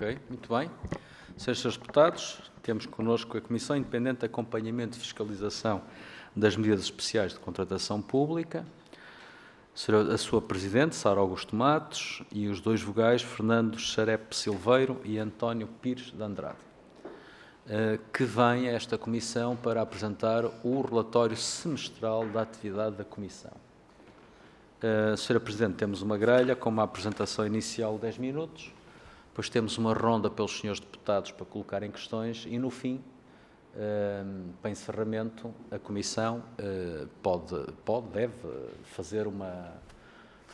Ok, muito bem. Senhores deputados, temos connosco a Comissão Independente de Acompanhamento e Fiscalização das Medidas Especiais de Contratação Pública, a sua Presidente, Sara Augusto Matos, e os dois vogais, Fernando Xarepe Silveiro e António Pires de Andrade, que vêm a esta Comissão para apresentar o relatório semestral da atividade da Comissão. Senhora Presidente, temos uma grelha com uma apresentação inicial de 10 minutos, depois temos uma ronda pelos senhores deputados para colocarem questões e, no fim, para encerramento, a Comissão deve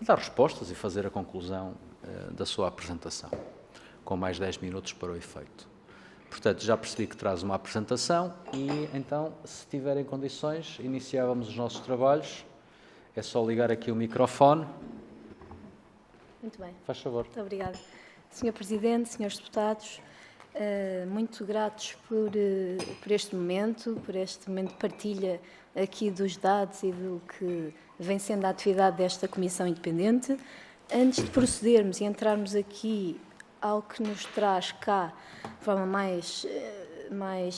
dar respostas e fazer a conclusão da sua apresentação, com mais 10 minutos para o efeito. Portanto, já percebi que traz uma apresentação e, então, se tiverem condições, iniciávamos os nossos trabalhos. É só ligar aqui o microfone. Muito bem. Faz favor. Muito obrigada. Sr. Presidente, senhores deputados, muito gratos por este momento de partilha aqui dos dados e do que vem sendo a atividade desta Comissão Independente. Antes de procedermos e entrarmos aqui ao que nos traz cá de forma mais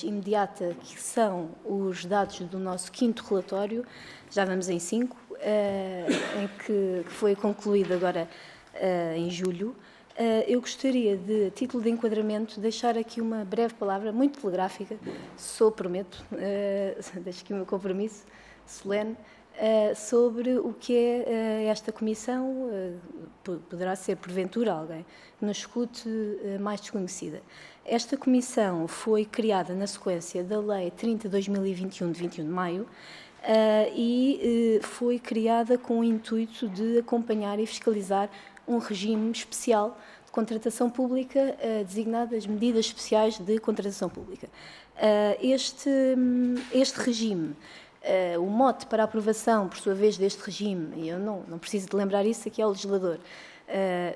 imediata, que são os dados do nosso quinto relatório, já vamos em 5, em que foi concluído agora em julho. Eu gostaria de, a título de enquadramento, deixar aqui uma breve palavra, muito telegráfica, prometo, deixo aqui o meu compromisso solene, sobre o que é esta Comissão, poderá ser porventura alguém que nos escute mais desconhecida. Esta Comissão foi criada na sequência da Lei 30/2021, de 21 de maio, e foi criada com o intuito de acompanhar e fiscalizar um regime especial de contratação pública, designado as medidas especiais de contratação pública. Este regime, o mote para a aprovação, por sua vez, deste regime, e eu não preciso de lembrar isso aqui ao legislador,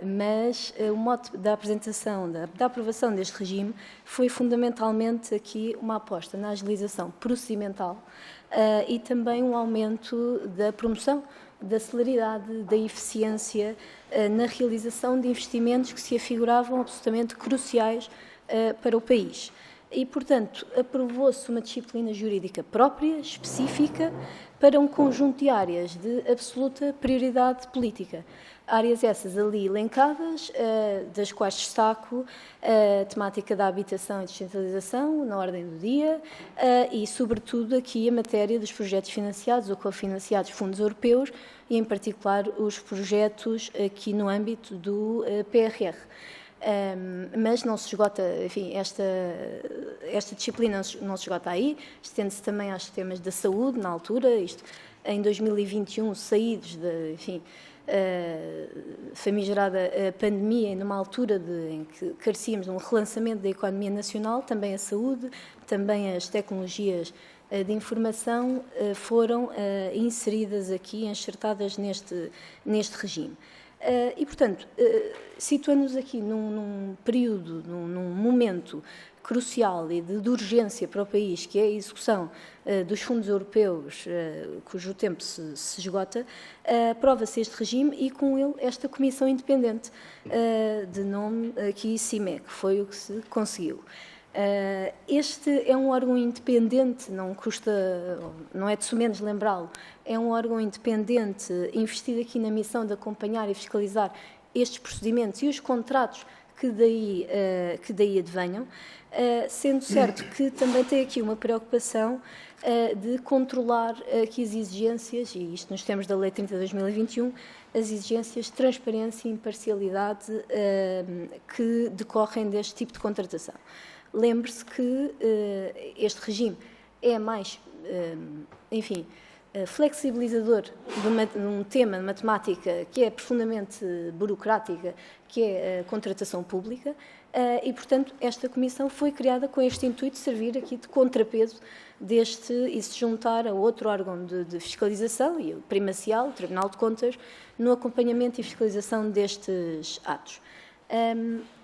mas o mote da apresentação, da aprovação deste regime foi fundamentalmente aqui uma aposta na agilização procedimental e também um aumento da promoção da celeridade, da eficiência na realização de investimentos que se afiguravam absolutamente cruciais para o país. E, portanto, aprovou-se uma disciplina jurídica própria, específica, para um conjunto de áreas de absoluta prioridade política. Áreas essas ali elencadas, das quais destaco a temática da habitação e descentralização, na ordem do dia, e, sobretudo, aqui a matéria dos projetos financiados ou cofinanciados fundos europeus, e, em particular, os projetos aqui no âmbito do PRR. Mas não se esgota, enfim, esta disciplina não se esgota aí, estende-se também aos temas da saúde, na altura, isto em 2021, saídos da, enfim, famigerada pandemia, e numa altura em que carecíamos de um relançamento da economia nacional, também a saúde, também as tecnologias de informação foram inseridas aqui, enxertadas neste regime. E, portanto, situando-nos aqui num período, num momento crucial e de urgência para o país, que é a execução dos fundos europeus, cujo tempo se esgota, aprova-se este regime e, com ele, esta Comissão Independente, de nome aqui CIMEC, que foi o que se conseguiu. Este é um órgão independente, não é de sumenos lembrá-lo, é um órgão independente investido aqui na missão de acompanhar e fiscalizar estes procedimentos e os contratos que daí advenham, sendo certo que também tem aqui uma preocupação de controlar aqui as exigências, e isto nos termos da Lei 30/2021, as exigências de transparência e imparcialidade que decorrem deste tipo de contratação. Lembre-se que este regime é mais, enfim, flexibilizador de um tema de matemática que é profundamente burocrática, que é a contratação pública, e, portanto, esta Comissão foi criada com este intuito de servir aqui de contrapeso deste e se juntar a outro órgão de fiscalização, e o primacial, o Tribunal de Contas, no acompanhamento e fiscalização destes atos.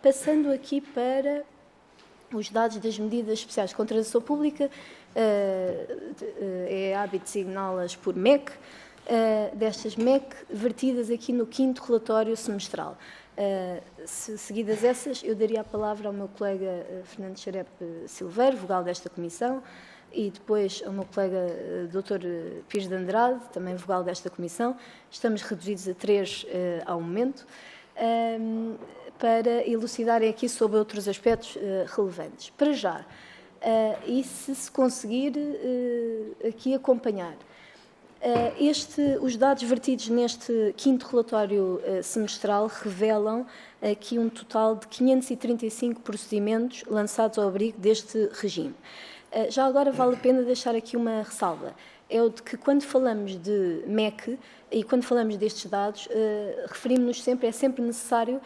Passando aqui para os dados das medidas especiais de contratação pública, é hábito designá-las por MEC, destas MEC vertidas aqui no quinto relatório semestral. Seguidas essas, eu daria a palavra ao meu colega Fernando Xarep Silveira, vogal desta comissão, e depois ao meu colega Dr. Pires de Andrade, também vogal desta comissão. Estamos reduzidos a 3 ao momento, para elucidarem aqui sobre outros aspectos relevantes. Para já, e se conseguir aqui acompanhar, os dados vertidos neste 5º relatório semestral revelam aqui um total de 535 procedimentos lançados ao abrigo deste regime. Já agora vale a pena deixar aqui uma ressalva. É o de que quando falamos de MEC e quando falamos destes dados, referimos-nos sempre, é sempre necessário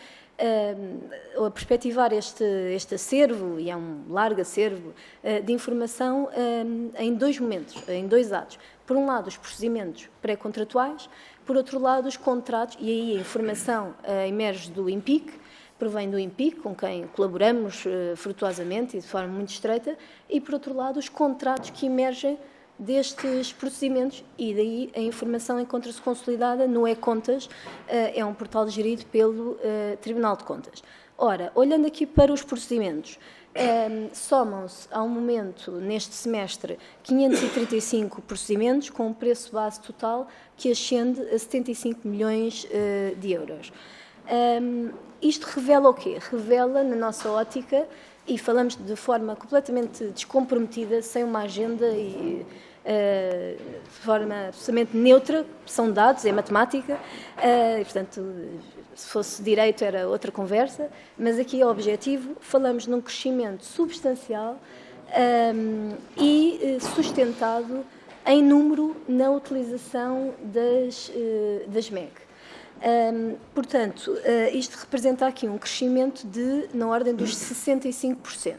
a perspectivar este acervo, e é um largo acervo, de informação em 2 momentos, em 2 atos. Por um lado, os procedimentos pré-contratuais, por outro lado, os contratos, e aí a informação emerge do INPIC, provém do INPIC, com quem colaboramos frutuosamente e de forma muito estreita, e, por outro lado, os contratos que emergem destes procedimentos, e daí a informação encontra-se consolidada no E-Contas, é um portal gerido pelo Tribunal de Contas. Ora, olhando aqui para os procedimentos, somam-se ao momento, neste semestre, 535 procedimentos com um preço base total que ascende a 75 milhões de euros. Isto revela o quê? Revela, na nossa ótica, e falamos de forma completamente descomprometida, sem uma agenda e de forma absolutamente neutra, são dados, é matemática, e, portanto, se fosse direito era outra conversa, mas aqui é o objetivo, falamos num crescimento substancial e sustentado em número na utilização das MEC. Portanto, isto representa aqui um crescimento na ordem dos 65%.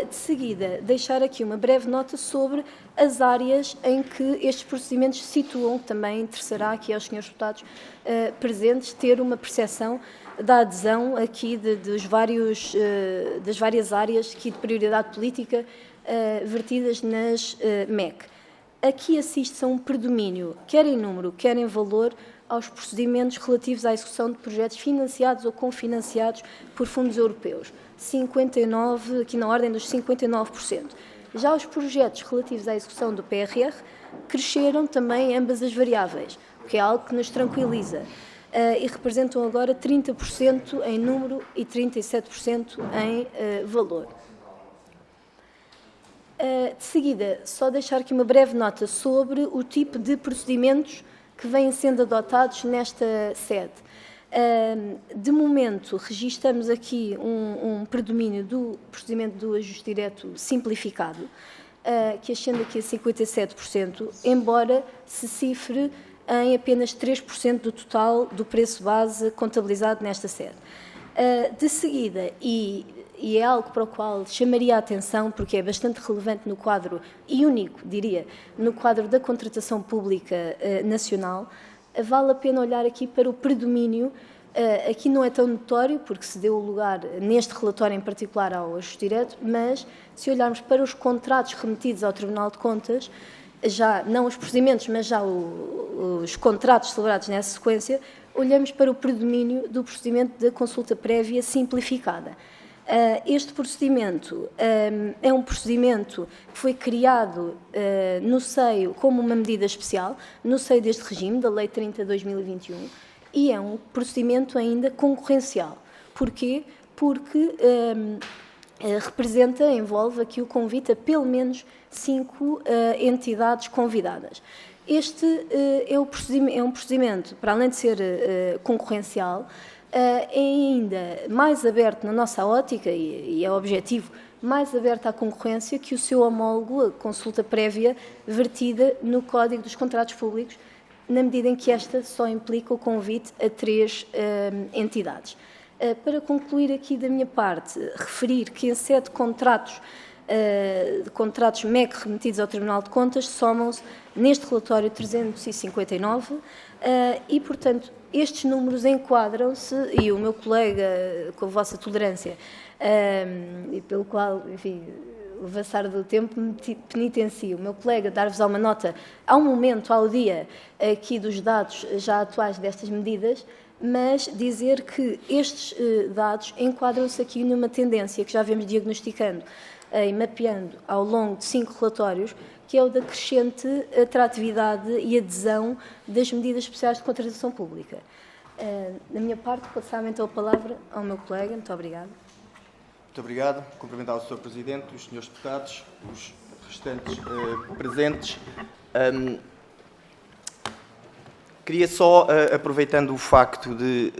De seguida, deixar aqui uma breve nota sobre as áreas em que estes procedimentos se situam, que também interessará aqui aos senhores deputados presentes ter uma percepção da adesão aqui das várias áreas aqui de prioridade política vertidas nas MEC. Aqui assiste-se a um predomínio, quer em número, quer em valor, aos procedimentos relativos à execução de projetos financiados ou cofinanciados por fundos europeus. 59, aqui na ordem dos 59%. Já os projetos relativos à execução do PRR cresceram também ambas as variáveis, o que é algo que nos tranquiliza, e representam agora 30% em número e 37% em valor. De seguida, só deixar aqui uma breve nota sobre o tipo de procedimentos que vêm sendo adotados nesta sede. De momento, registramos aqui um predomínio do procedimento do ajuste direto simplificado, que ascende aqui a 57%, embora se cifre em apenas 3% do total do preço base contabilizado nesta sede. De seguida, e é algo para o qual chamaria a atenção, porque é bastante relevante no quadro, e único, diria, no quadro da contratação pública nacional, vale a pena olhar aqui para o predomínio. Aqui não é tão notório, porque se deu lugar, neste relatório em particular, ao ajuste direto, mas se olharmos para os contratos remetidos ao Tribunal de Contas, já não os procedimentos, mas já os contratos celebrados nessa sequência, olhamos para o predomínio do procedimento da consulta prévia simplificada. Este procedimento é um procedimento que foi criado no seio, como uma medida especial, no seio deste regime, da Lei 30/2021, e é um procedimento ainda concorrencial. Porquê? Porque envolve aqui o convite a pelo menos 5 entidades convidadas. Este é um procedimento, para além de ser concorrencial, é ainda mais aberto na nossa ótica, e é objetivo, mais aberto à concorrência que o seu homólogo, a consulta prévia vertida no Código dos Contratos Públicos, na medida em que esta só implica o convite a 3 entidades. Para concluir aqui da minha parte, referir que em 7 contratos MEC remetidos ao Tribunal de Contas somam-se neste relatório 359 e, portanto, estes números enquadram-se, e o meu colega, com a vossa tolerância, e pelo qual, enfim, o avançar do tempo me penitencio, o meu colega dar-vos uma nota ao momento, ao dia, aqui dos dados já atuais destas medidas, mas dizer que estes dados enquadram-se aqui numa tendência que já vemos diagnosticando e mapeando ao longo de 5 relatórios, que é o da crescente atratividade e adesão das medidas especiais de contratação pública. Da minha parte, passar então a palavra ao meu colega. Muito obrigada. Muito obrigado. Cumprimentar o Sr. Presidente, os senhores deputados, os restantes presentes. Queria só, aproveitando o facto de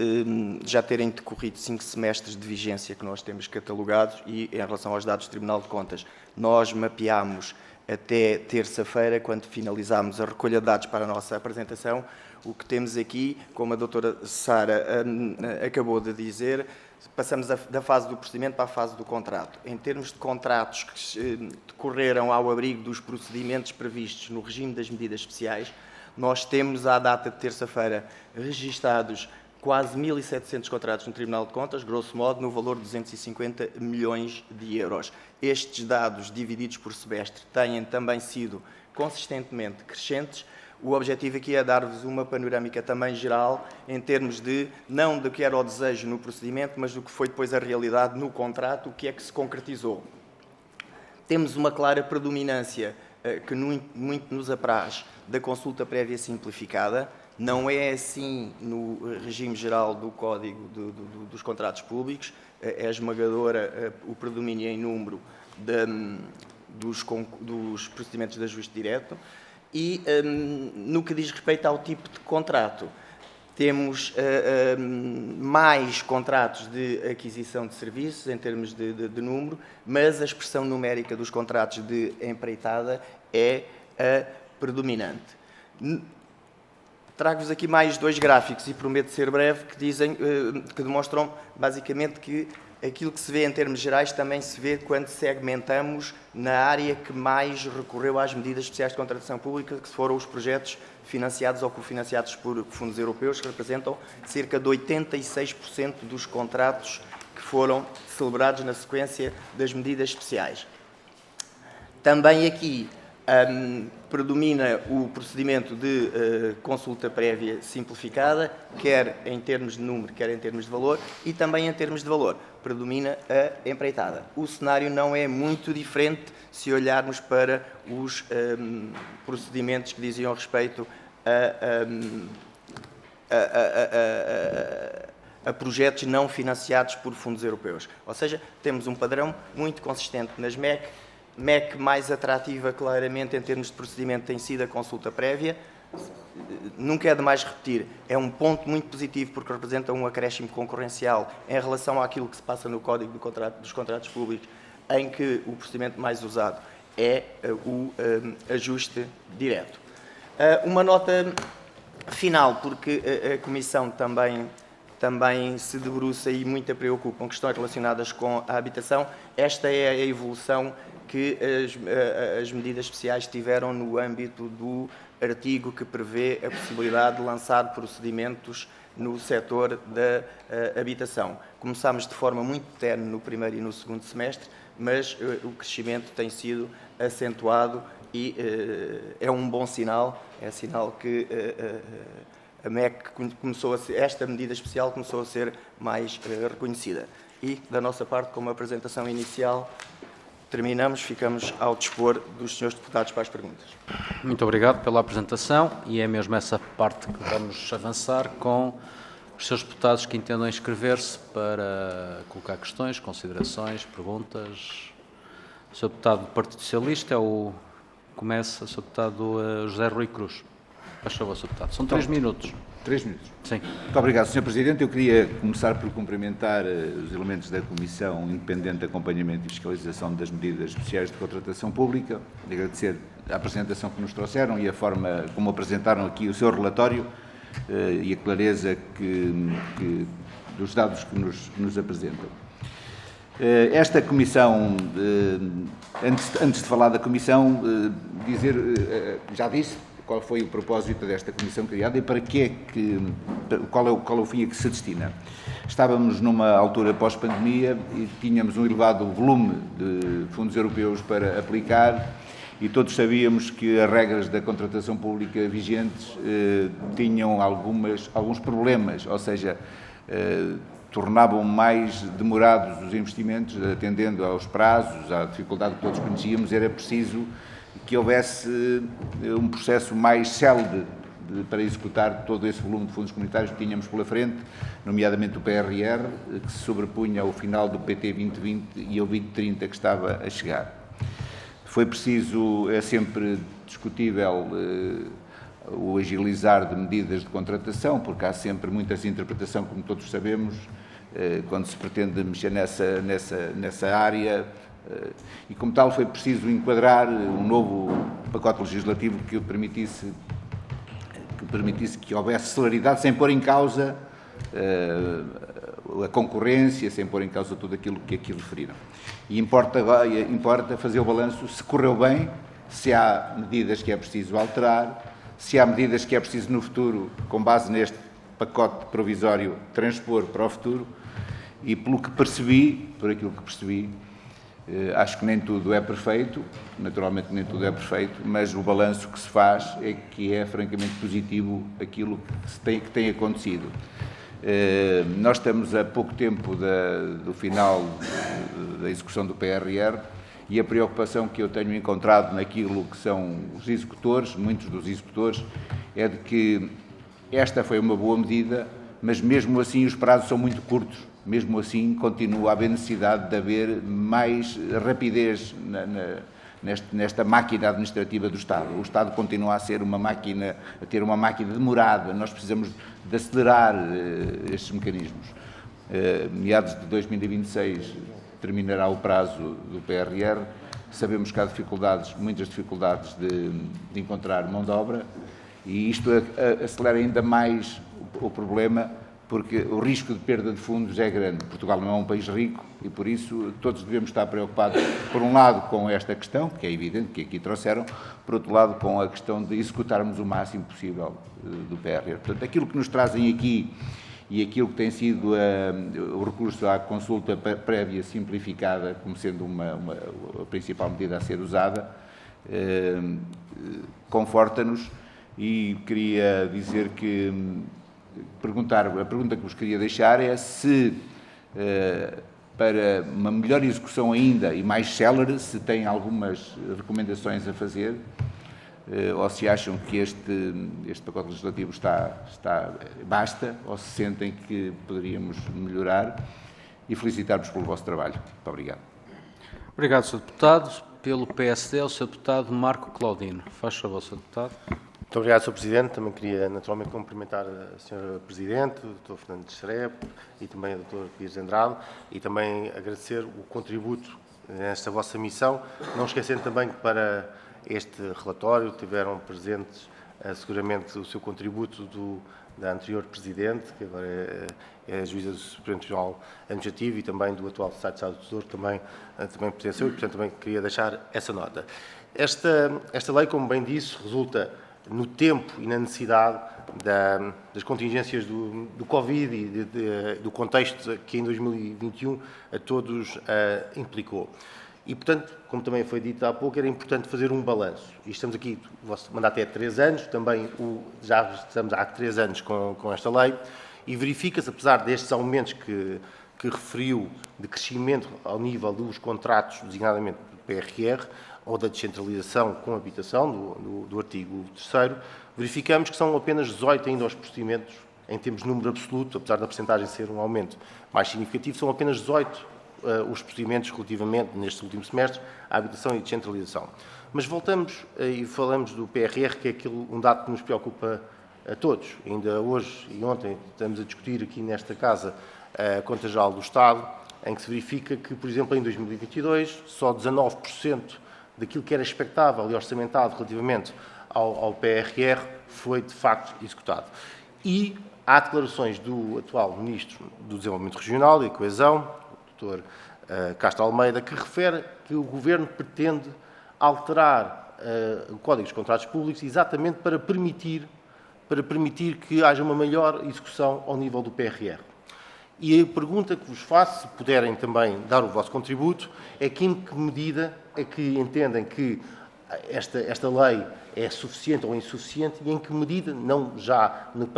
já terem decorrido 5 semestres de vigência que nós temos catalogados e em relação aos dados do Tribunal de Contas, nós mapeámos até terça-feira, quando finalizámos a recolha de dados para a nossa apresentação, o que temos aqui, como a doutora Sara acabou de dizer, passamos da fase do procedimento para a fase do contrato. Em termos de contratos que decorreram ao abrigo dos procedimentos previstos no regime das medidas especiais, nós temos, à data de terça-feira, registados quase 1.700 contratos no Tribunal de Contas, grosso modo, no valor de 250 milhões de euros. Estes dados, divididos por semestre, têm também sido consistentemente crescentes. O objetivo aqui é dar-vos uma panorâmica também geral, em termos de, não do que era o desejo no procedimento, mas do que foi depois a realidade no contrato, o que é que se concretizou. Temos uma clara predominância que muito nos apraz da consulta prévia simplificada. Não é assim no regime geral do Código dos Contratos Públicos, é esmagadora o predomínio em número dos procedimentos de ajuste direto. E no que diz respeito ao tipo de contrato, temos mais contratos de aquisição de serviços em termos de número, mas a expressão numérica dos contratos de empreitada é a predominante. Trago-vos aqui mais 2 gráficos e prometo ser breve, que demonstram basicamente que aquilo que se vê em termos gerais também se vê quando segmentamos na área que mais recorreu às medidas especiais de contratação pública, que foram os projetos financiados ou cofinanciados por fundos europeus, que representam cerca de 86% dos contratos que foram celebrados na sequência das medidas especiais. Também aqui predomina o procedimento de consulta prévia simplificada, quer em termos de número, quer em termos de valor, e também em termos de valor, predomina a empreitada. O cenário não é muito diferente se olharmos para os procedimentos que diziam respeito a projetos não financiados por fundos europeus. Ou seja, temos um padrão muito consistente nas MEC. MEC mais atrativa, claramente, em termos de procedimento, tem sido a consulta prévia. Nunca é demais repetir, é um ponto muito positivo porque representa um acréscimo concorrencial em relação àquilo que se passa no Código dos Contratos Públicos, em que o procedimento mais usado é o ajuste direto. Uma nota final, porque a Comissão também se debruça e muito a preocupa com questões relacionadas com a habitação. Esta é a evolução que as medidas especiais tiveram no âmbito do artigo que prevê a possibilidade de lançar procedimentos no setor da habitação. Começámos de forma muito tenue no primeiro e no segundo semestre, mas o crescimento tem sido acentuado e é um bom sinal, é sinal que a MEC começou a ser, esta medida especial começou a ser mais reconhecida. E, da nossa parte, como apresentação inicial, terminamos, ficamos ao dispor dos senhores deputados para as perguntas. Muito obrigado pela apresentação e é mesmo essa parte que vamos avançar com os senhores deputados que entendam inscrever-se para colocar questões, considerações, perguntas. O senhor deputado do Partido Socialista começa, o senhor deputado José Rui Cruz. Faz favor, senhor deputado. São 3 minutos. 3 minutos. Sim. Muito obrigado, Sr. Presidente. Eu queria começar por cumprimentar os elementos da Comissão Independente de Acompanhamento e Fiscalização das Medidas Especiais de Contratação Pública, agradecer a apresentação que nos trouxeram e a forma como apresentaram aqui o seu relatório e a clareza dos dados que nos apresentam. Esta Comissão, antes de falar da Comissão, já disse qual foi o propósito desta comissão criada e qual é o fim a que se destina. Estávamos numa altura pós-pandemia e tínhamos um elevado volume de fundos europeus para aplicar e todos sabíamos que as regras da contratação pública vigentes tinham alguns problemas, ou seja, tornavam mais demorados os investimentos, atendendo aos prazos, à dificuldade que todos conhecíamos. Era preciso que houvesse um processo mais célere para executar todo esse volume de fundos comunitários que tínhamos pela frente, nomeadamente o PRR, que se sobrepunha ao final do PT 2020 e ao 2030 que estava a chegar. Foi preciso, é sempre discutível, o agilizar de medidas de contratação, porque há sempre muitas interpretações, como todos sabemos, quando se pretende mexer nessa área, e como tal foi preciso enquadrar um novo pacote legislativo que permitisse que houvesse celeridade, sem pôr em causa a concorrência, sem pôr em causa tudo aquilo que aqui referiram. E importa fazer o balanço se correu bem, se há medidas que é preciso alterar, se há medidas que é preciso no futuro, com base neste pacote provisório, transpor para o futuro. E por aquilo que percebi, acho que nem tudo é perfeito, naturalmente nem tudo é perfeito, mas o balanço que se faz é que é francamente positivo aquilo que tem acontecido. Nós estamos a pouco tempo do final da execução do PRR e a preocupação que eu tenho encontrado naquilo que são os executores, muitos dos executores, é de que esta foi uma boa medida, mas mesmo assim os prazos são muito curtos. Mesmo assim, continua a haver necessidade de haver mais rapidez nesta máquina administrativa do Estado. O Estado continua a ter uma máquina demorada. Nós precisamos de acelerar estes mecanismos. Meados de 2026 terminará o prazo do PRR. Sabemos que há muitas dificuldades de encontrar mão de obra, e isto acelera ainda mais o problema, porque o risco de perda de fundos é grande. Portugal não é um país rico e, por isso, todos devemos estar preocupados, por um lado, com esta questão, que é evidente que aqui trouxeram, por outro lado, com a questão de executarmos o máximo possível do PRR. Portanto, aquilo que nos trazem aqui e aquilo que tem sido o recurso à consulta prévia simplificada como sendo a principal medida a ser usada, conforta-nos, e queria dizer que a pergunta que vos queria deixar é se, para uma melhor execução ainda e mais célere, se têm algumas recomendações a fazer, ou se acham que este pacote legislativo basta, ou se sentem que poderíamos melhorar, e felicitar-vos pelo vosso trabalho. Muito obrigado. Obrigado, Sr. Deputado. Pelo PSD, o Sr. Deputado Marco Claudino. Faz favor, Sr. Deputado. Muito obrigado, Sr. Presidente. Também queria, naturalmente, cumprimentar a Sra. Presidente, o Dr. Fernando Xerep e também o Dr. Pires Andrade, e também agradecer o contributo nesta vossa missão, não esquecendo também que para este relatório tiveram presentes seguramente o seu contributo da anterior Presidente, que agora é a Juíza do Supremo Tribunal Administrativo, e também do atual Secretário de Estado do Tesouro, também pertenceu, e portanto também queria deixar essa nota. Esta lei, como bem disse, resulta no tempo e na necessidade das contingências do Covid e do contexto que em 2021 a todos implicou. E, portanto, como também foi dito há pouco, era importante fazer um balanço. E estamos aqui, o vosso mandato é 3 anos, também já estamos há 3 anos com esta lei, e verifica-se, apesar destes aumentos que referiu de crescimento ao nível dos contratos, designadamente do PRR, ou da descentralização com habitação, do artigo 3º, verificamos que são apenas 18 ainda os procedimentos, em termos de número absoluto, apesar da percentagem ser um aumento mais significativo, são apenas 18 os procedimentos relativamente, neste último semestre, à habitação e descentralização. Mas voltamos e falamos do PRR, que é um dado que nos preocupa a todos. Ainda hoje e ontem estamos a discutir aqui nesta Casa a Conta Geral do Estado, em que se verifica que, por exemplo, em 2022, só 19% daquilo que era expectável e orçamentado relativamente ao PRR foi, de facto, executado. E há declarações do atual Ministro do Desenvolvimento Regional e Coesão, o Dr. Castro Almeida, que refere que o Governo pretende alterar o Código dos Contratos Públicos exatamente para permitir que haja uma maior execução ao nível do PRR. E a pergunta que vos faço, se puderem também dar o vosso contributo, é que em que medida é que entendem que esta lei é suficiente ou insuficiente e em que medida, não já no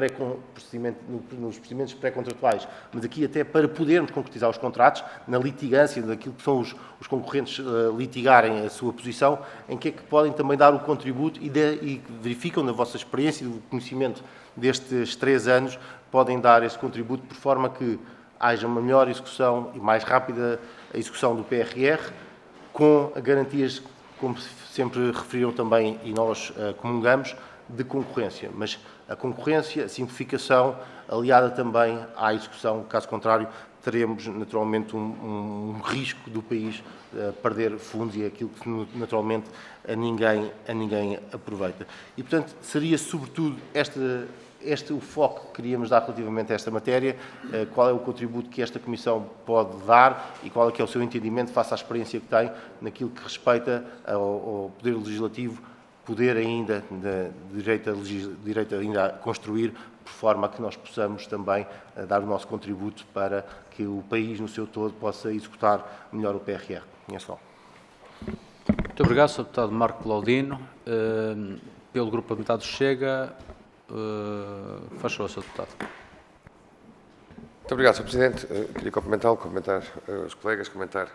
nos procedimentos pré-contratuais, mas aqui até para podermos concretizar os contratos, na litigância daquilo que são os concorrentes litigarem a sua posição, em que é que podem também dar o contributo e verificam na vossa experiência e do conhecimento destes 3 anos, podem dar esse contributo por forma que haja uma melhor execução e mais rápida a execução do PRR, com garantias, como sempre referiram também e nós comungamos, de concorrência. Mas a concorrência, a simplificação, aliada também à execução, caso contrário, teremos naturalmente um risco do país perder fundos e aquilo que naturalmente a ninguém aproveita. E, portanto, seria sobretudo o foco que queríamos dar relativamente a esta matéria, qual é o contributo que esta Comissão pode dar e qual é que é o seu entendimento face à experiência que tem naquilo que respeita ao Poder Legislativo, poder ainda, direito ainda a construir, por forma a que nós possamos também dar o nosso contributo para que o país no seu todo possa executar melhor o PRR. É só. Muito obrigado, Sr. Deputado Marco Laudino. Pelo Grupo Parlamentar do Chega, faz favor, Sr. Deputado. Muito obrigado, Sr. Presidente. Queria cumprimentar os colegas, comentar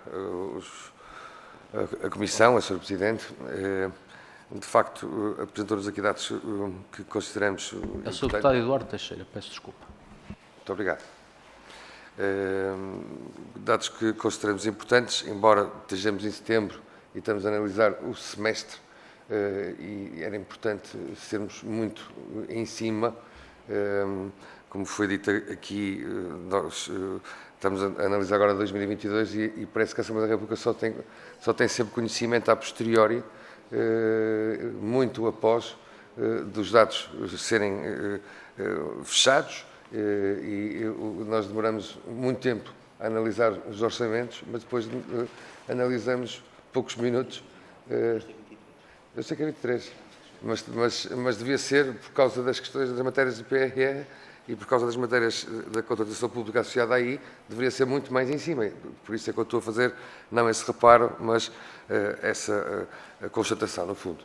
a Comissão, a Sra. Presidente. De facto, apresentou-nos aqui dados que consideramos É o Sr. Deputado Eduardo Teixeira, peço desculpa. Muito obrigado. Dados que consideramos importantes, embora estejamos em setembro e estamos a analisar o semestre, e era importante sermos muito em cima, como foi dito aqui, nós estamos a analisar agora 2022 e parece que a Assembleia da República só tem sempre conhecimento a posteriori, muito após dos dados serem fechados, e nós demoramos muito tempo a analisar os orçamentos, mas depois analisamos poucos minutos. Eu sei que é 23, mas devia ser por causa das questões das matérias do PRR e por causa das matérias da contratação pública associada aí, deveria ser muito mais em cima. Por isso é que eu estou a fazer, não esse reparo, mas essa constatação, no fundo.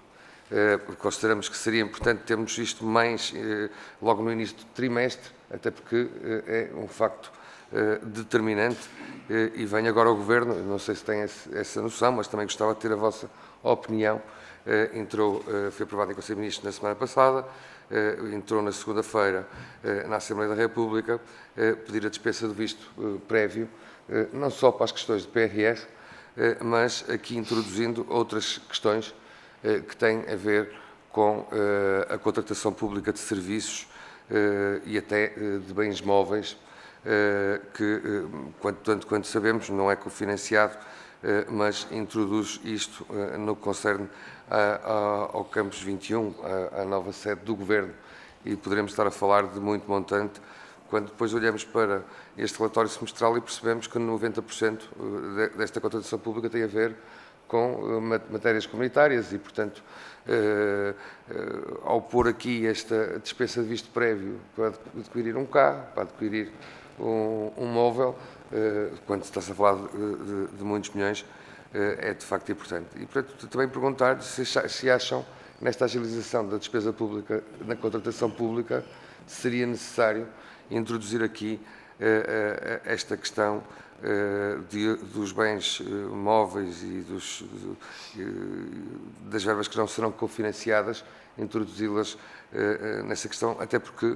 Consideramos que seria importante termos isto mais logo no início do trimestre, até porque é um facto determinante e vem agora ao Governo, não sei se tem essa noção, mas também gostava de ter a vossa opinião. Foi aprovado em Conselho de Ministros na semana passada, entrou na segunda-feira na Assembleia da República, pedir a dispensa do visto prévio, não só para as questões de PRR, mas aqui introduzindo outras questões que têm a ver com a contratação pública de serviços e até de bens móveis, que, tanto quanto sabemos, não é cofinanciado, mas introduz isto no que concerne ao Campus 21, à nova sede do Governo, e poderemos estar a falar de muito montante, quando depois olhamos para este relatório semestral e percebemos que 90% desta contratação pública tem a ver com matérias comunitárias e, portanto, ao pôr aqui esta dispensa de visto prévio para adquirir um carro, para adquirir um móvel, quando está-se a falar de muitos milhões, é de facto importante. E, portanto, também perguntar se acham, nesta agilização da despesa pública, na contratação pública, seria necessário introduzir aqui esta questão dos bens móveis e das verbas que não serão cofinanciadas, introduzi-las nessa questão, até porque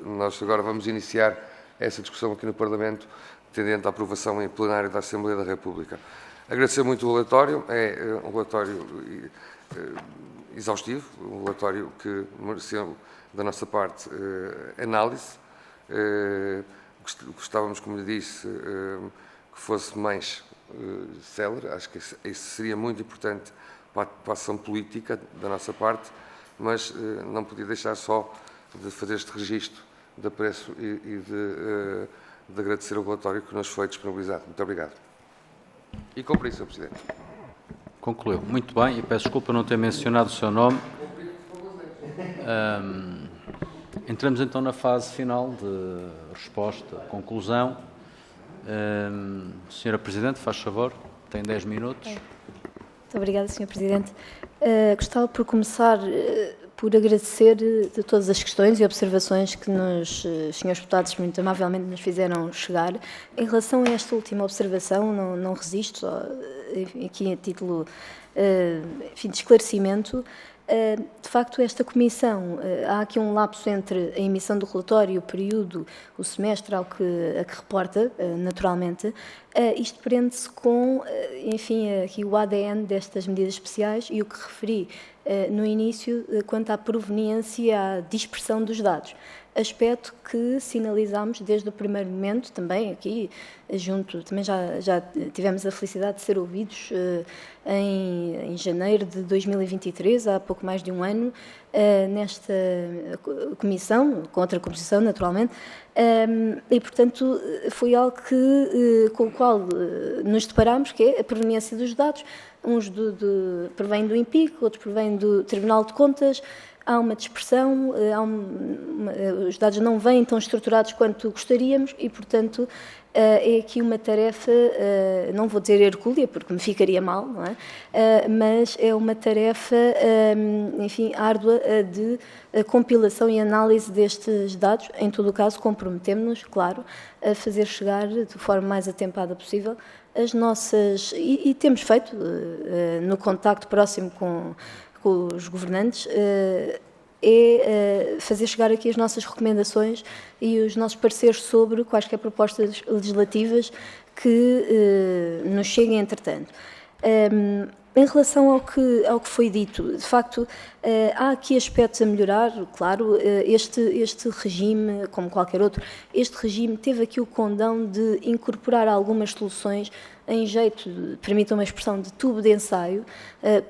nós agora vamos iniciar essa discussão aqui no Parlamento, tendente à aprovação em plenário da Assembleia da República. Agradecer muito o relatório, é um relatório exaustivo, um relatório que mereceu, da nossa parte, análise. Gostávamos, como lhe disse, que fosse mais célere, acho que isso seria muito importante para a ação política da nossa parte, mas não podia deixar só de fazer este registro de apreço e de agradecer o relatório que nos foi disponibilizado. Muito obrigado. E cumpri, Sr. Presidente. Concluiu. Muito bem, e peço desculpa não ter mencionado o seu nome. Entramos então na fase final de resposta, conclusão. Senhora Presidente, faz favor, tem 10 minutos. Muito obrigada, Sr. Presidente. Gostava por começar por agradecer de todas as questões e observações que os senhores deputados muito amavelmente nos fizeram chegar. Em relação a esta última observação, não resisto, aqui a título de esclarecimento. De facto, esta comissão, há aqui um lapso entre a emissão do relatório, o período, o semestre a que reporta, naturalmente. Isto prende-se com, enfim, aqui o ADN destas medidas especiais e o que referi no início quanto à proveniência e à dispersão dos dados. Aspecto que sinalizámos desde o primeiro momento, também aqui junto, também já tivemos a felicidade de ser ouvidos em janeiro de 2023, há pouco mais de um ano, nesta comissão, com outra comissão naturalmente, e portanto foi algo com o qual nos deparámos, que é a proveniência dos dados, uns provém do INPIC, outros provém do Tribunal de Contas. Há uma dispersão, os dados não vêm tão estruturados quanto gostaríamos e, portanto, é aqui uma tarefa, não vou dizer hercúlea, porque me ficaria mal, não é? Mas é uma tarefa, enfim, árdua de compilação e análise destes dados. Em todo o caso, comprometemos-nos, claro, a fazer chegar de forma mais atempada possível as nossas... E temos feito, no contacto próximo com os governantes, fazer chegar aqui as nossas recomendações e os nossos pareceres sobre quaisquer propostas legislativas que nos cheguem entretanto. Em relação ao que foi dito, de facto, há aqui aspectos a melhorar, claro, este regime, como qualquer outro, este regime teve aqui o condão de incorporar algumas soluções em jeito, permitam uma expressão, de tubo de ensaio,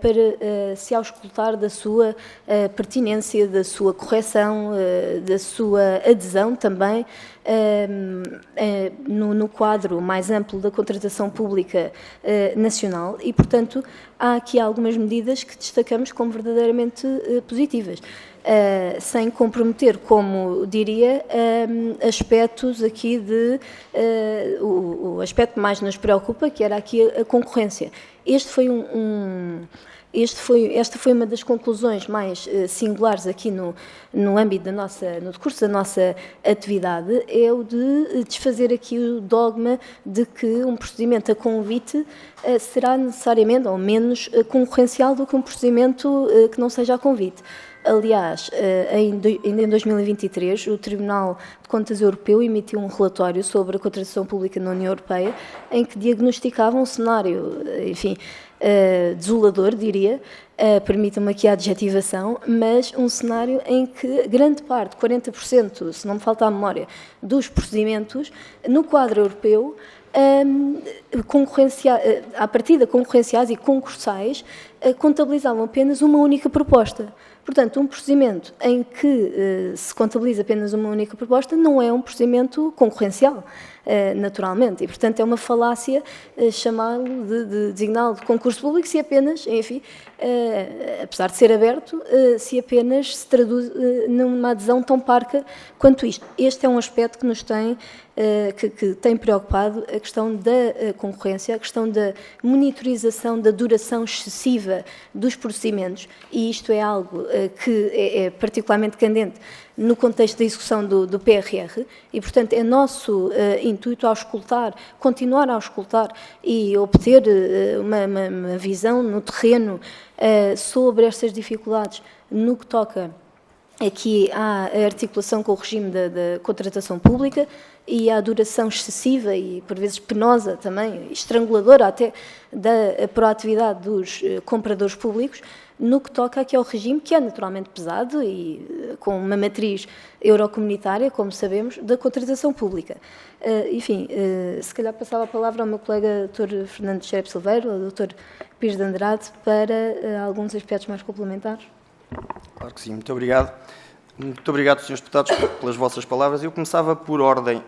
para se auscultar da sua pertinência, da sua correção, da sua adesão também no quadro mais amplo da contratação pública nacional e, portanto, há aqui algumas medidas que destacamos como verdadeiramente positivas. Sem comprometer, como diria, aspectos aqui o aspecto que mais nos preocupa, que era aqui a concorrência. Esta foi uma das conclusões mais singulares aqui no âmbito no decurso da nossa atividade, é o de desfazer aqui o dogma de que um procedimento a convite será necessariamente, ou menos, concorrencial do que um procedimento que não seja a convite. Aliás, ainda em 2023, o Tribunal de Contas Europeu emitiu um relatório sobre a contratação pública na União Europeia, em que diagnosticava um cenário, enfim, desolador, diria, permitam-me aqui a adjetivação, mas um cenário em que grande parte, 40%, se não me falta a memória, dos procedimentos no quadro europeu, à partida concorrenciais e concursais, contabilizavam apenas uma única proposta. Portanto, um procedimento em que se contabiliza apenas uma única proposta não é um procedimento concorrencial, naturalmente, e, portanto, é uma falácia chamá-lo de designá-lo de concurso público se apenas, enfim, apesar de ser aberto, se apenas se traduz numa adesão tão parca quanto isto. Este é um aspecto que nos tem preocupado, a questão da concorrência, a questão da monitorização da duração excessiva dos procedimentos, e isto é algo que é particularmente candente no contexto da execução do PRR, e, portanto, é nosso intuito continuar a auscultar e obter uma visão no terreno sobre estas dificuldades no que toca aqui à articulação com o regime da contratação pública e à duração excessiva e, por vezes, penosa também, estranguladora até, da proatividade dos compradores públicos, no que toca aqui ao regime, que é naturalmente pesado e com uma matriz eurocomunitária, como sabemos, da contratação pública. Enfim, se calhar passava a palavra ao meu colega Dr. Fernando Teixeira Silveira, ao Dr. Pires de Andrade, para alguns aspectos mais complementares. Claro que sim, muito obrigado. Muito obrigado, Srs. Deputados, pelas vossas palavras. Eu começava por ordem.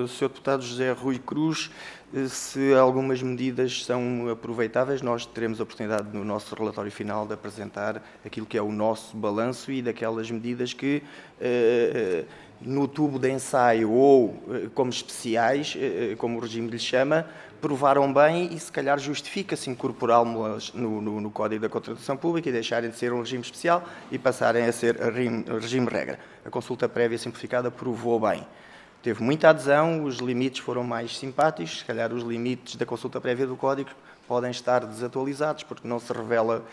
Sr. Deputado José Rui Cruz, se algumas medidas são aproveitáveis, nós teremos a oportunidade no nosso relatório final de apresentar aquilo que é o nosso balanço e daquelas medidas que no tubo de ensaio ou como especiais, como o regime lhe chama, provaram bem e se calhar justifica-se incorporá-las no Código da Contratação Pública e deixarem de ser um regime especial e passarem a ser regime-regra. A consulta prévia simplificada provou bem. Teve muita adesão, os limites foram mais simpáticos, se calhar os limites da consulta prévia do Código podem estar desatualizados porque não se revela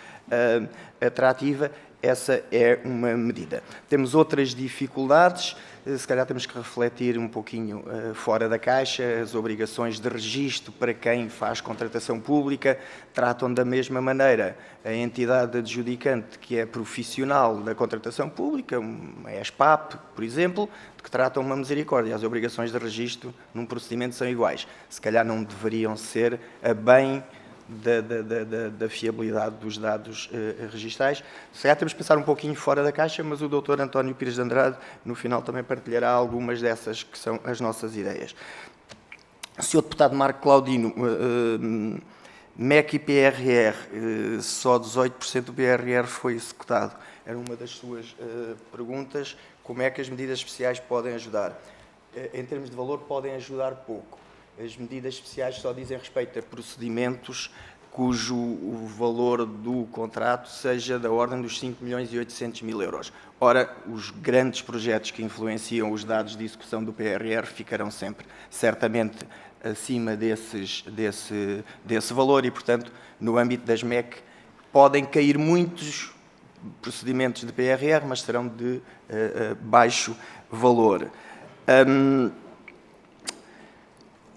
atrativa. Essa é uma medida. Temos outras dificuldades, se calhar temos que refletir um pouquinho fora da caixa. As obrigações de registro para quem faz contratação pública tratam da mesma maneira a entidade adjudicante que é profissional da contratação pública, a ESPAP, por exemplo, de que tratam uma misericórdia. As obrigações de registro num procedimento são iguais. Se calhar não deveriam ser a bem da fiabilidade dos dados registais. Se calhar temos que pensar um pouquinho fora da caixa, mas o Dr. António Pires de Andrade, no final, também partilhará algumas dessas que são as nossas ideias. Sr. Deputado Marco Claudino, MEC e PRR, só 18% do PRR foi executado. Era uma das suas perguntas. Como é que as medidas especiais podem ajudar? Em termos de valor, podem ajudar pouco. As medidas especiais só dizem respeito a procedimentos cujo o valor do contrato seja da ordem dos 5.800.000 euros. Ora, os grandes projetos que influenciam os dados de execução do PRR ficarão sempre, certamente, acima desse valor e, portanto, no âmbito das MEC, podem cair muitos procedimentos de PRR, mas serão de baixo valor.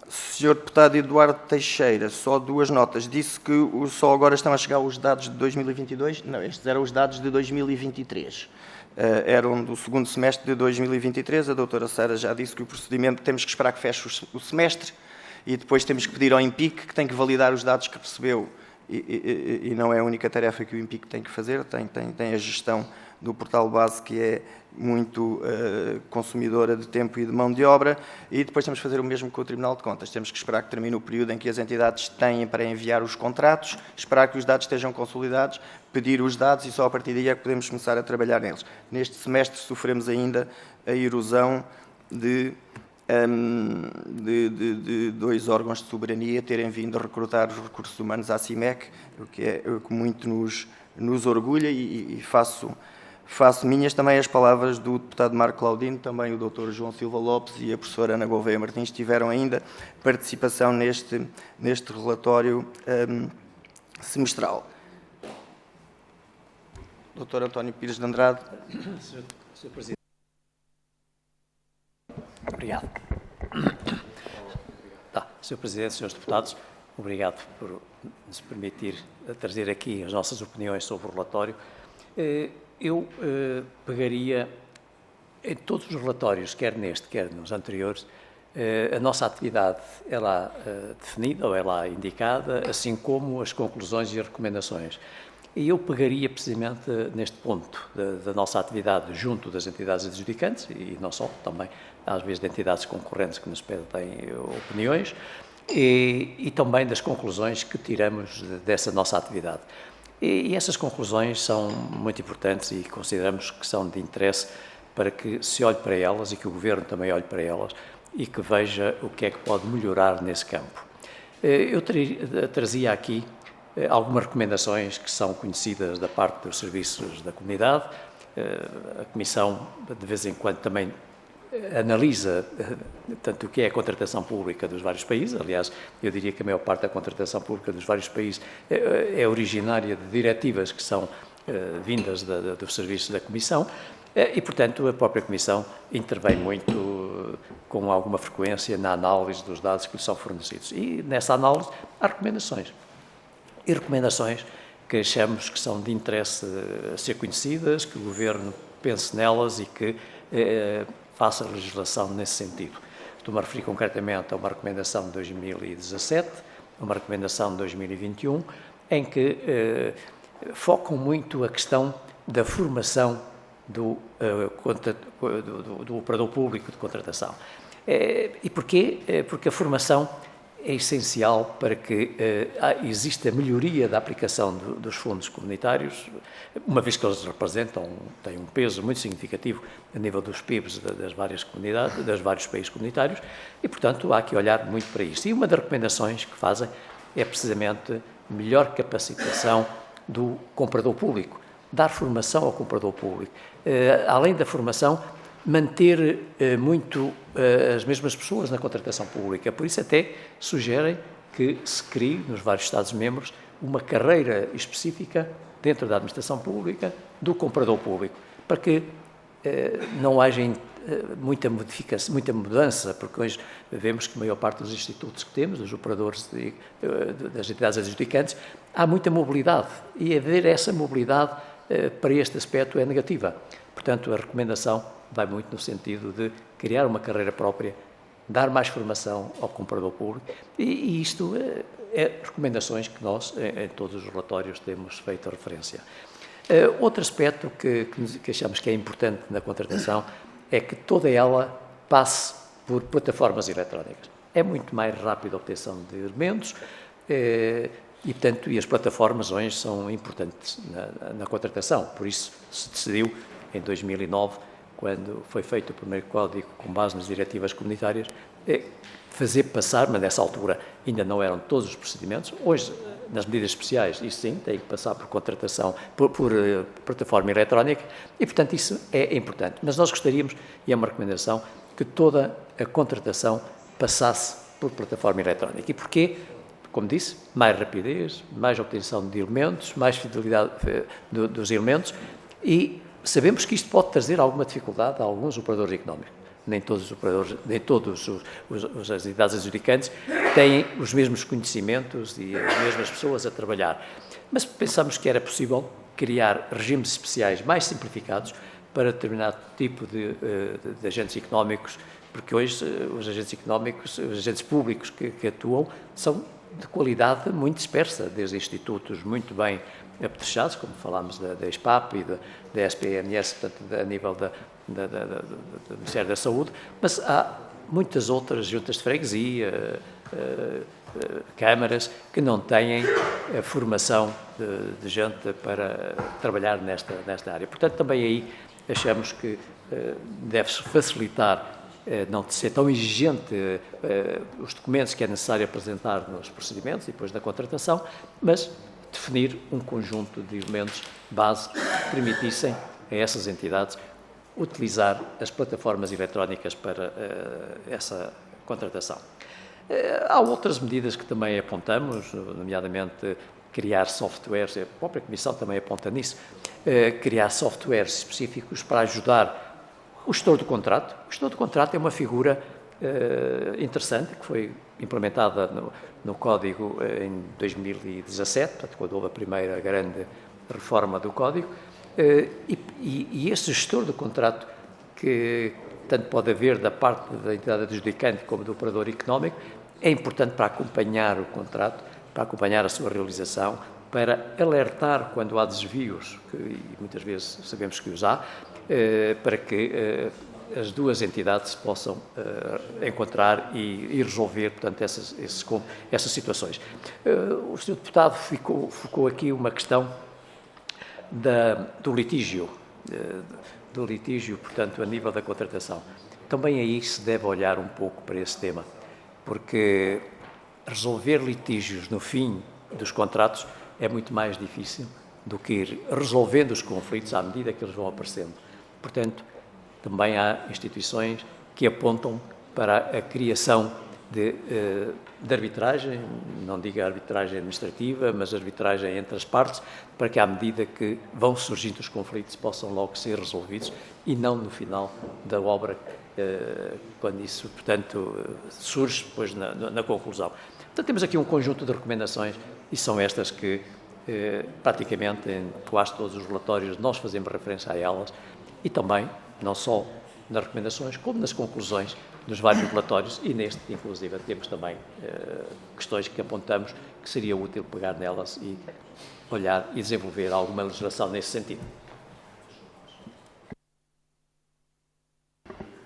Sr. Deputado Eduardo Teixeira, só duas notas. Disse que só agora estão a chegar os dados de 2022. Não, estes eram os dados de 2023. Eram do segundo semestre de 2023. A doutora Sara já disse que o procedimento temos que esperar que feche o semestre e depois temos que pedir ao INPIC, que tem que validar os dados que recebeu. E não é a única tarefa que o INPIC tem que fazer. Tem a gestão do portal base, que é muito consumidora de tempo e de mão de obra, e depois temos que fazer o mesmo com o Tribunal de Contas. Temos que esperar que termine o período em que as entidades têm para enviar os contratos, esperar que os dados estejam consolidados, pedir os dados e só a partir daí é que podemos começar a trabalhar neles. Neste semestre sofremos ainda a erosão de dois órgãos de soberania terem vindo a recrutar os recursos humanos à CIMEC, o que muito nos orgulha, e faço minhas também as palavras do deputado Marco Claudino, também o Dr. João Silva Lopes e a professora Ana Gouveia Martins tiveram ainda participação neste relatório semestral. Dr. António Pires de Andrade. Sr. Presidente. Obrigado. Sr. Presidente, Srs. Deputados, obrigado por nos permitir trazer aqui as nossas opiniões sobre o relatório. Eu pegaria em todos os relatórios, quer neste, quer nos anteriores, a nossa atividade é lá definida ou é lá indicada, assim como as conclusões e as recomendações. E eu pegaria precisamente neste ponto da nossa atividade junto das entidades adjudicantes, e não só, também às vezes de entidades concorrentes que nos pedem opiniões, e também das conclusões que tiramos dessa nossa atividade. E essas conclusões são muito importantes e consideramos que são de interesse para que se olhe para elas e que o Governo também olhe para elas e que veja o que é que pode melhorar nesse campo. Eu trazia aqui algumas recomendações que são conhecidas da parte dos serviços da comunidade. A Comissão, de vez em quando, também analisa tanto o que é a contratação pública dos vários países. Aliás, eu diria que a maior parte da contratação pública dos vários países é originária de diretivas que são vindas dos serviços da Comissão e, portanto, a própria Comissão intervém muito com alguma frequência na análise dos dados que lhe são fornecidos. E nessa análise há recomendações. E recomendações que achamos que são de interesse a ser conhecidas, que o Governo pense nelas e que faça legislação nesse sentido. Estou-me a referir concretamente a uma recomendação de 2017, uma recomendação de 2021, em que focam muito a questão da formação do operador público de contratação. E porquê? Porque a formação é essencial para que exista melhoria da aplicação dos fundos comunitários, uma vez que eles têm um peso muito significativo a nível dos PIBs das várias comunidades, dos vários países comunitários, e, portanto, há que olhar muito para isto. E uma das recomendações que fazem é precisamente melhor capacitação do comprador público, dar formação ao comprador público. Além da formação, manter muito as mesmas pessoas na contratação pública. Por isso até sugerem que se crie, nos vários Estados-membros, uma carreira específica dentro da administração pública do comprador público, para que não haja muita modificação, muita mudança, porque hoje vemos que a maior parte dos institutos que temos, dos operadores das entidades adjudicantes, há muita mobilidade, e haver essa mobilidade para este aspecto é negativa. Portanto, a recomendação vai muito no sentido de criar uma carreira própria, dar mais formação ao comprador público, e isto é recomendações que nós, em todos os relatórios, temos feito referência. Outro aspecto que achamos que é importante na contratação é que toda ela passe por plataformas eletrónicas. É muito mais rápida a obtenção de elementos e, portanto, as plataformas hoje são importantes na contratação. Por isso se decidiu, em 2009, quando foi feito o primeiro código com base nas diretivas comunitárias, fazer passar, mas nessa altura ainda não eram todos os procedimentos. Hoje, nas medidas especiais, isso sim, tem que passar por contratação, por plataforma eletrónica, e, portanto, isso é importante. Mas nós gostaríamos, e é uma recomendação, que toda a contratação passasse por plataforma eletrónica. E porquê? Como disse, mais rapidez, mais obtenção de elementos, mais fidelidade dos elementos, e sabemos que isto pode trazer alguma dificuldade a alguns operadores económicos. Nem todos os operadores, nem todas as entidades adjudicantes têm os mesmos conhecimentos e as mesmas pessoas a trabalhar. Mas pensamos que era possível criar regimes especiais mais simplificados para determinado tipo de agentes económicos, porque hoje os agentes económicos, os agentes públicos que atuam, são de qualidade muito dispersa, desde institutos muito bem apetrechados, como falámos da ESPAP e da SPMS, portanto, a nível do Ministério da Saúde, mas há muitas outras juntas de freguesia, câmaras, que não têm a formação de gente para trabalhar nesta área. Portanto, também aí achamos que deve-se facilitar, não ser tão exigente os documentos que é necessário apresentar nos procedimentos e depois na contratação, mas definir um conjunto de elementos base que permitissem a essas entidades utilizar as plataformas eletrónicas para essa contratação. Há outras medidas que também apontamos, nomeadamente criar softwares, a própria Comissão também aponta nisso, criar softwares específicos para ajudar o gestor do contrato. O gestor do contrato é uma figura interessante, que foi implementada no Código em 2017, portanto, quando houve a primeira grande reforma do Código, e este gestor do contrato, que tanto pode haver da parte da entidade adjudicante como do operador económico, é importante para acompanhar o contrato, para acompanhar a sua realização, para alertar quando há desvios, que muitas vezes sabemos que os há, para que as duas entidades possam encontrar e resolver, portanto, essas situações. O Sr. Deputado focou aqui uma questão do litígio, portanto, a nível da contratação. Também aí se deve olhar um pouco para esse tema, porque resolver litígios no fim dos contratos é muito mais difícil do que ir resolvendo os conflitos à medida que eles vão aparecendo. Portanto, também há instituições que apontam para a criação de arbitragem, não digo arbitragem administrativa, mas arbitragem entre as partes, para que à medida que vão surgindo os conflitos possam logo ser resolvidos e não no final da obra, quando isso, portanto, surge depois na conclusão. Portanto, temos aqui um conjunto de recomendações e são estas que praticamente em quase todos os relatórios nós fazemos referência a elas e também, não só nas recomendações, como nas conclusões dos vários relatórios e neste, inclusive, temos também questões que apontamos que seria útil pegar nelas e olhar e desenvolver alguma legislação nesse sentido.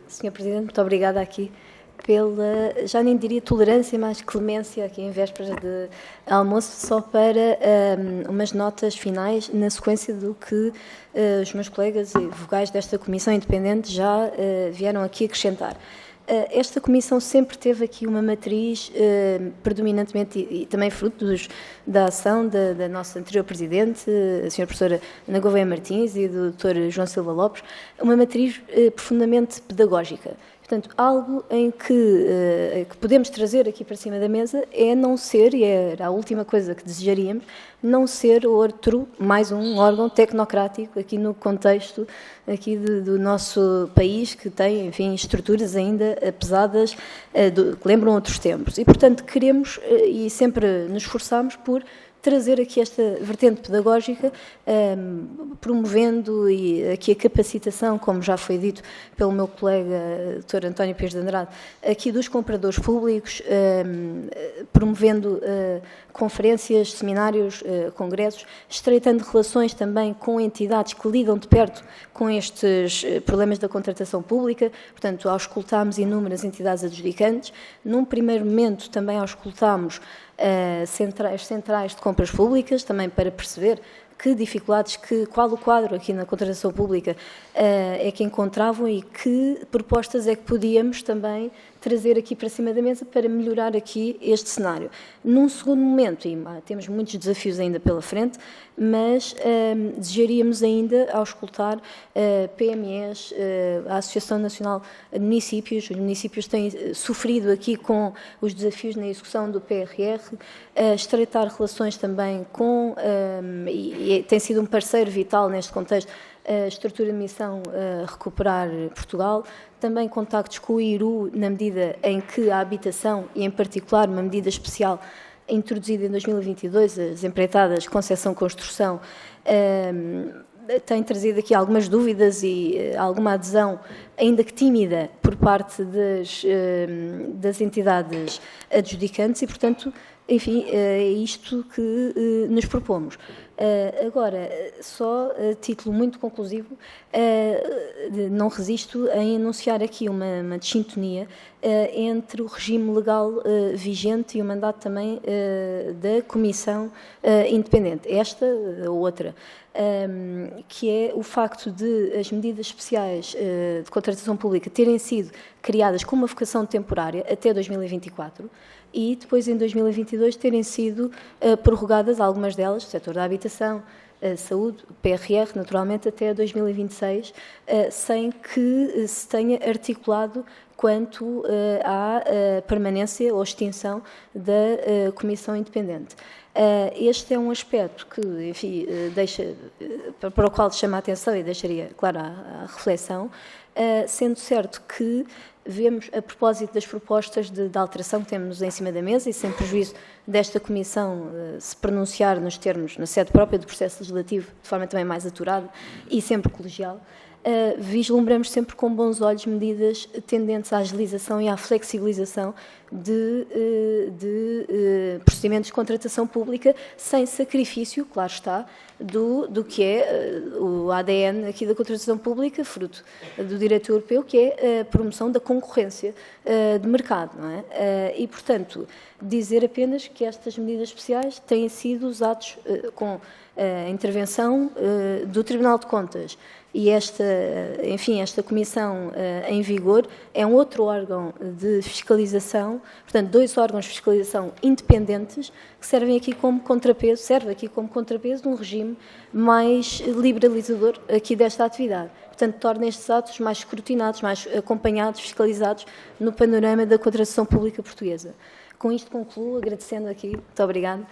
Sr. Presidente, muito obrigada aqui já nem diria tolerância, mas clemência aqui em vésperas de almoço, só para umas notas finais na sequência do que os meus colegas e vogais desta Comissão Independente já vieram aqui acrescentar. Esta Comissão sempre teve aqui uma matriz predominantemente, e também fruto da ação da nossa anterior Presidente, a Sra. Professora Ana Gouveia Martins e do Dr. João Silva Lopes, uma matriz profundamente pedagógica. Portanto, algo em que podemos trazer aqui para cima da mesa é não ser, e era a última coisa que desejaríamos, não ser mais um órgão tecnocrático aqui no contexto aqui do nosso país, que tem, enfim, estruturas ainda pesadas, que lembram outros tempos. E, portanto, queremos e sempre nos esforçamos por trazer aqui esta vertente pedagógica, promovendo aqui a capacitação, como já foi dito pelo meu colega Dr. António Pires de Andrade, aqui dos compradores públicos, promovendo conferências, seminários, congressos, estreitando relações também com entidades que lidam de perto com estes problemas da contratação pública. Portanto, auscultámos inúmeras entidades adjudicantes. Num primeiro momento, também auscultámos as centrais de compras públicas, também para perceber que dificuldades, qual o quadro aqui na contratação pública é que encontravam e que propostas é que podíamos também trazer aqui para cima da mesa para melhorar aqui este cenário. Num segundo momento, e temos muitos desafios ainda pela frente, mas desejaríamos ainda auscultar PMEs, a Associação Nacional de Municípios. Os municípios têm sofrido aqui com os desafios na execução do PRR, estreitar relações também com, e tem sido um parceiro vital neste contexto, a estrutura de missão Recuperar Portugal, também contactos com o IRU, na medida em que a habitação, e em particular uma medida especial introduzida em 2022, as empreitadas Conceição Construção, tem trazido aqui algumas dúvidas e alguma adesão, ainda que tímida, por parte das entidades adjudicantes e, portanto, enfim, é isto que nos propomos. Agora, só a título muito conclusivo, não resisto em anunciar aqui uma desintonia entre o regime legal vigente e o mandato também da Comissão Independente. Esta ou outra, que é o facto de as medidas especiais de contratação pública terem sido criadas com uma vocação temporária até 2024, e depois, em 2022, terem sido prorrogadas algumas delas, o setor da habitação, a saúde, o PRR, naturalmente, até 2026, sem que se tenha articulado quanto à permanência ou extinção da Comissão Independente. Este é um aspecto que, enfim, para o qual chama a atenção e deixaria, claro, a reflexão, sendo certo que vemos, a propósito das propostas de alteração que temos em cima da mesa, e sem prejuízo desta Comissão se pronunciar nos termos, na sede própria do processo legislativo, de forma também mais aturada e sempre colegial, vislumbramos sempre com bons olhos medidas tendentes à agilização e à flexibilização de procedimentos de contratação pública, sem sacrifício, claro está, do que é o ADN aqui da contratação pública, fruto do direito europeu, que é a promoção da concorrência de mercado, não é? E, portanto, dizer apenas que estas medidas especiais têm sido usados com a intervenção do Tribunal de Contas, e esta Comissão em vigor é um outro órgão de fiscalização, portanto, dois órgãos de fiscalização independentes que serve aqui como contrapeso de um regime mais liberalizador aqui desta atividade. Portanto, torna estes atos mais escrutinados, mais acompanhados, fiscalizados no panorama da contratação pública portuguesa. Com isto concluo, agradecendo aqui, muito obrigada,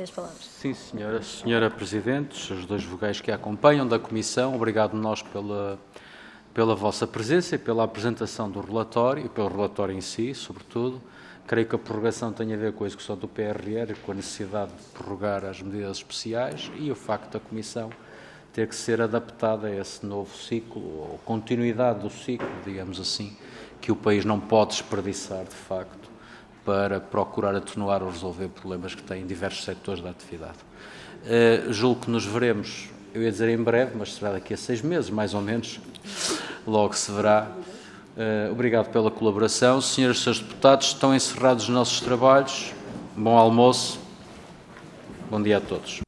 as palavras. Sim, senhora. Senhora Presidente, os dois vogais que a acompanham da Comissão, obrigado nós pela vossa presença e pela apresentação do relatório, e pelo relatório em si, sobretudo. Creio que a prorrogação tem a ver com a execução do PRR, com a necessidade de prorrogar as medidas especiais e o facto da Comissão ter que ser adaptada a esse novo ciclo, ou continuidade do ciclo, digamos assim, que o país não pode desperdiçar, de facto, para procurar atenuar ou resolver problemas que têm em diversos setores da atividade. Julgo que nos veremos, eu ia dizer em breve, mas será daqui a 6 meses, mais ou menos, logo se verá Obrigado pela colaboração. Senhoras e senhores deputados, estão encerrados os nossos trabalhos. Bom almoço. Bom dia a todos.